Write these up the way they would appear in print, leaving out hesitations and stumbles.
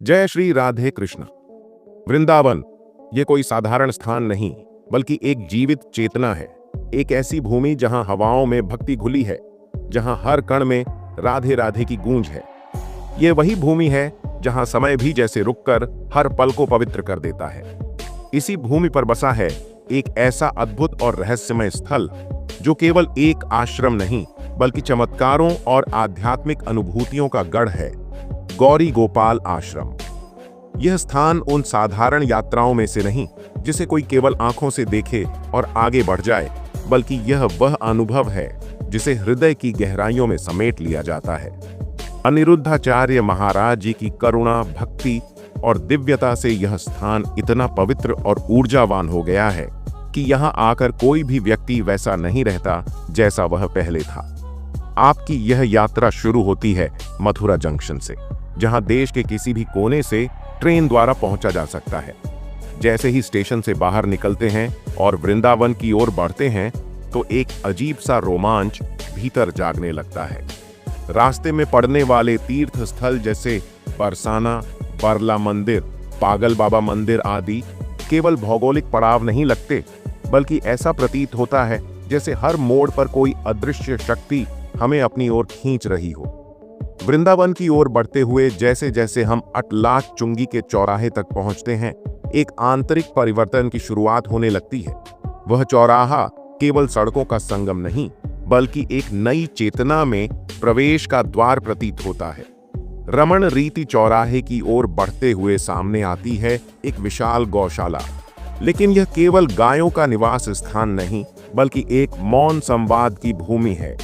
जय श्री राधे कृष्ण। वृंदावन ये कोई साधारण स्थान नहीं, बल्कि एक जीवित चेतना है। एक ऐसी भूमि जहां हवाओं में भक्ति घुली है, जहां हर कण में राधे राधे की गूंज है। ये वही भूमि है जहां समय भी जैसे रुककर हर पल को पवित्र कर देता है। इसी भूमि पर बसा है एक ऐसा अद्भुत और रहस्यमय स्थल जो केवल एक आश्रम नहीं, बल्कि चमत्कारों और आध्यात्मिक अनुभूतियों का गढ़ है, गौरी गोपाल आश्रम। यह स्थान उन साधारण यात्राओं में से नहीं जिसे कोई केवल आंखों से देखे और आगे बढ़ जाए, बल्कि यह वह अनुभव है जिसे हृदय की गहराइयों में समेट लिया जाता है। अनिरुद्धाचार्य महाराज जी की करुणा, भक्ति और दिव्यता से यह स्थान इतना पवित्र और ऊर्जावान हो गया है कि यहाँ आकर कोई भी व्यक्ति वैसा नहीं रहता जैसा वह पहले था। आपकी यह यात्रा शुरू होती है मथुरा जंक्शन से, जहां देश के किसी भी कोने से ट्रेन द्वारा पहुंचा जा सकता है। जैसे ही स्टेशन से बाहर निकलते हैं और वृंदावन की ओर बढ़ते हैं, तो एक अजीब सा रोमांच भीतर जागने लगता है। रास्ते में पड़ने वाले तीर्थ स्थल जैसे बरसाना, बरला मंदिर, पागल बाबा मंदिर आदि केवल भौगोलिक पड़ाव नहीं लगते, बल्कि ऐसा प्रतीत होता है जैसे हर मोड़ पर कोई अदृश्य शक्ति हमें अपनी ओर खींच रही हो। वृंदावन की ओर बढ़ते हुए जैसे जैसे हम अटलाट चुंगी के चौराहे तक पहुंचते हैं, एक आंतरिक परिवर्तन की शुरुआत होने लगती है। वह चौराहा केवल सड़कों का संगम नहीं, बल्कि एक नई चेतना में प्रवेश का द्वार प्रतीत होता है। रमण रीति चौराहे की ओर बढ़ते हुए सामने आती है एक विशाल गौशाला, लेकिन यह केवल गायों का निवास स्थान नहीं, बल्कि एक मौन संवाद की भूमि है।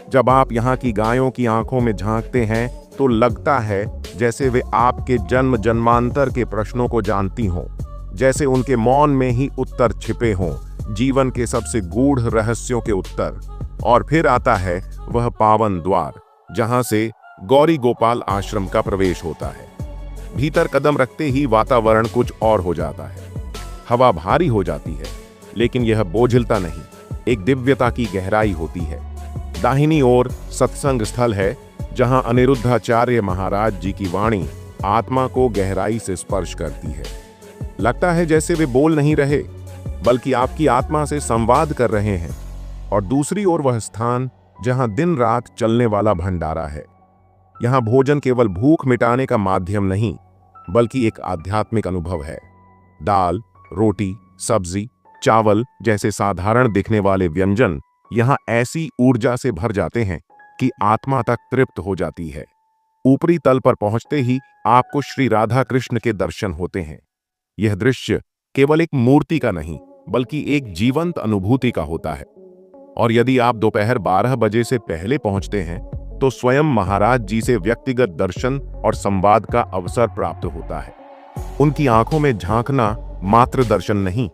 जब आप यहाँ की गायों की आंखों में झांकते हैं, तो लगता है जैसे वे आपके जन्म जन्मांतर के प्रश्नों को जानती हों, जैसे उनके मौन में ही उत्तर छिपे हों, जीवन के सबसे गूढ़ रहस्यों के उत्तर। और फिर आता है वह पावन द्वार, जहां से गौरी गोपाल आश्रम का प्रवेश होता है। भीतर कदम रखते ही वातावरण कुछ और हो जाता है। हवा भारी हो जाती है, लेकिन यह बोझिलता नहीं, एक दिव्यता की गहराई होती है। दाहिनी ओर सत्संग स्थल है, जहां अनिरुद्धाचार्य महाराज जी की वाणी आत्मा को गहराई से स्पर्श करती है। लगता है जैसे वे बोल नहीं रहे, बल्कि आपकी आत्मा से संवाद कर रहे हैं। और दूसरी ओर वह स्थान जहां दिन रात चलने वाला भंडारा है। यहाँ भोजन केवल भूख मिटाने का माध्यम नहीं, बल्कि एक आध्यात्मिक अनुभव है। दाल, रोटी, सब्जी, चावल जैसे साधारण दिखने वाले व्यंजन यहाँ ऐसी ऊर्जा से भर जाते हैं कि आत्मा तक तृप्त हो जाती है। ऊपरी तल पर पहुंचते ही आपको श्री राधा कृष्ण के दर्शन होते हैं। यह दृश्य केवल एक मूर्ति का नहीं, बल्कि एक जीवंत अनुभूति का होता है। और यदि आप दोपहर 12 बजे से पहले पहुंचते हैं, तो स्वयं महाराज जी से व्यक्तिगत दर्शन और संवाद का अवसर प्राप्त होता है। उनकी आंखों में झांकना मात्र दर्शन नहीं,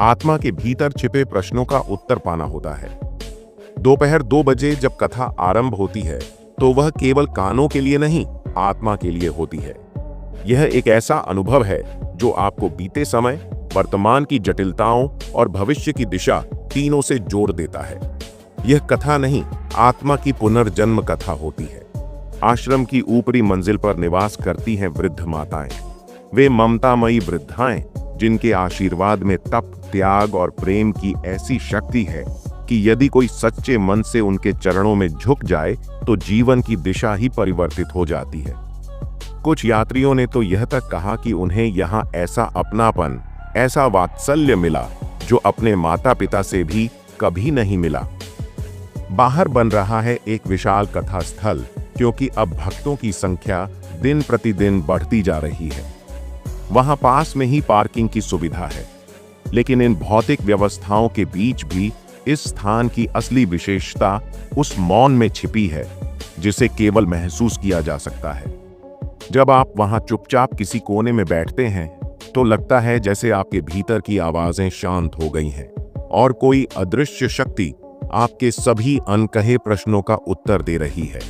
आत्मा के भीतर छिपे प्रश्नों का उत्तर पाना होता है। दोपहर 2 बजे जब कथा आरंभ होती है, तो वह केवल कानों के लिए नहीं, आत्मा के लिए होती है। यह एक ऐसा अनुभव है जो आपको बीते समय, वर्तमान की जटिलताओं और भविष्य की दिशा तीनों से जोड़ देता है। यह कथा नहीं, आत्मा की पुनर्जन्म कथा होती है। आश्रम की ऊपरी मंजिल पर निवास करती हैं वृद्ध माताएं। वे ममतामयी वृद्धाएं, जिनके आशीर्वाद में तप, त्याग और प्रेम की ऐसी शक्ति है कि यदि कोई सच्चे मन से उनके चरणों में झुक जाए, तो जीवन की दिशा ही परिवर्तित हो जाती है। कुछ यात्रियों ने तो यह तक कहा कि उन्हें यहाँ ऐसा अपनापन, ऐसा वात्सल्य मिला जो अपने माता पिता से भी कभी नहीं मिला। बाहर बन रहा है एक विशाल कथा स्थल, क्योंकि अब भक्तों की संख्या दिन प्रतिदिन बढ़ती जा रही है। वहां पास में ही पार्किंग की सुविधा है, लेकिन इन भौतिक व्यवस्थाओं के बीच भी इस स्थान की असली विशेषता उस मौन में छिपी है, जिसे केवल महसूस किया जा सकता है। जब आप वहां चुपचाप किसी कोने में बैठते हैं, तो लगता है जैसे आपके भीतर की आवाजें शांत हो गई हैं और कोई अदृश्य शक्ति आपके सभी अनकहे प्रश्नों का उत्तर दे रही है।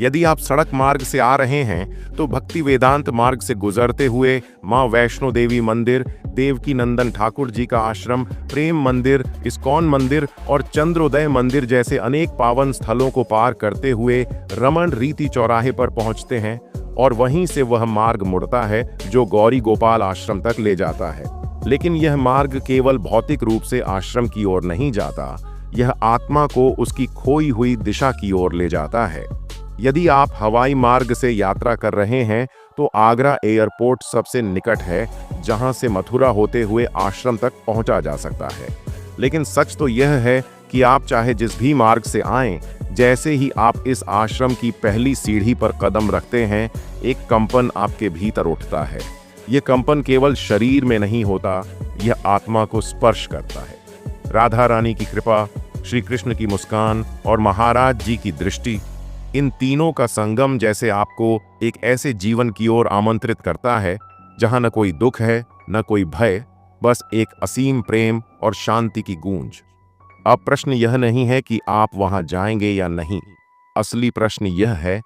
यदि आप सड़क मार्ग से आ रहे हैं, तो भक्ति वेदांत मार्ग से गुजरते हुए मां वैष्णो देवी मंदिर, देवकी नंदन ठाकुर जी का आश्रम, प्रेम मंदिर, इस्कॉन मंदिर और चंद्रोदय मंदिर जैसे अनेक पावन स्थलों को पार करते हुए रमण रीति चौराहे पर पहुंचते हैं। और वहीं से वह मार्ग मुड़ता है जो गौरी गोपाल आश्रम तक ले जाता है। लेकिन यह मार्ग केवल भौतिक रूप से आश्रम की ओर नहीं जाता, यह आत्मा को उसकी खोई हुई दिशा की ओर ले जाता है। यदि आप हवाई मार्ग से यात्रा कर रहे हैं तो आगरा एयरपोर्ट सबसे निकट है, जहां से मथुरा होते हुए आश्रम तक पहुंचा जा सकता है। लेकिन सच तो यह है कि आप चाहे जिस भी मार्ग से आएं, जैसे ही आप इस आश्रम की पहली सीढ़ी पर कदम रखते हैं, एक कंपन आपके भीतर उठता है। यह कंपन केवल शरीर में नहीं होता, यह आत्मा को स्पर्श करता है। राधा रानी की कृपा, श्री कृष्ण की मुस्कान और महाराज जी की दृष्टि, इन तीनों का संगम जैसे आपको एक ऐसे जीवन की ओर आमंत्रित करता है जहां न कोई दुख है, न कोई भय, बस एक असीम प्रेम और शांति की गूंज। अब प्रश्न यह नहीं है कि आप वहां जाएंगे या नहीं। असली प्रश्न यह है,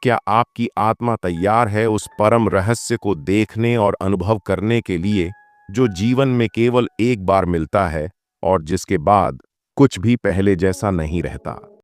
क्या आपकी आत्मा तैयार है उस परम रहस्य को देखने और अनुभव करने के लिए, जो जीवन में केवल एक बार मिलता है और जिसके बाद कुछ भी पहले जैसा नहीं रहता।